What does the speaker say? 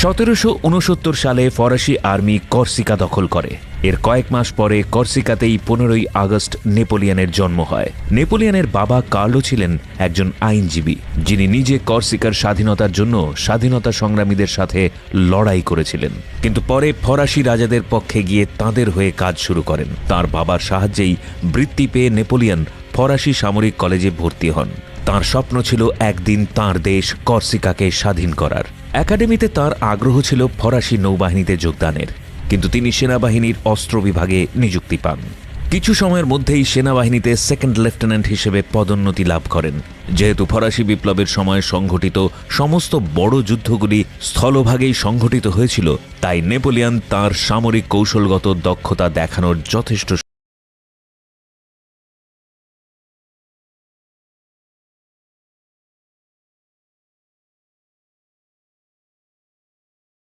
1769 সালে ফরাসি army Corsica দখল করে। এর কয়েক মাস পরে কর্সিকাতেই 15ই আগস্ট নেপোলিয়নের জন্ম হয়। নেপোলিয়নের বাবা কার্লো ছিলেন একজন আইনজীবী, যিনি নিজে কর্সিকার স্বাধীনতার জন্য স্বাধীনতা সংগ্রামীদের সাথে লড়াই করেছিলেন, কিন্তু পরে ফরাসি রাজাদের পক্ষে গিয়ে তাঁদের হয়ে কাজ শুরু করেন। তার বাবার সাহায্যেই বৃত্তি পেয়ে নেপোলিয়ন ফরাসি সামরিক কলেজে ভর্তি হন। তাঁর স্বপ্ন ছিল একদিন তাঁর দেশ কর্সিকাকে স্বাধীন করার। একাডেমিতে তাঁর আগ্রহ ছিল ফরাসি নৌবাহিনীতে যোগদানের, কিন্তু তিনি সেনাবাহিনীর অস্ত্র বিভাগে নিযুক্তি পান। কিছু সময়ের মধ্যেই সেনাবাহিনীতে সেকেন্ড লেফটেন্যান্ট হিসেবে পদোন্নতি লাভ করেন। যেহেতু ফরাসি বিপ্লবের সময় সংঘটিত সমস্ত বড় যুদ্ধগুলি স্থলভাগেই সংঘটিত হয়েছিল, তাই নেপোলিয়ন তাঁর সামরিক কৌশলগত দক্ষতা দেখানোর যথেষ্ট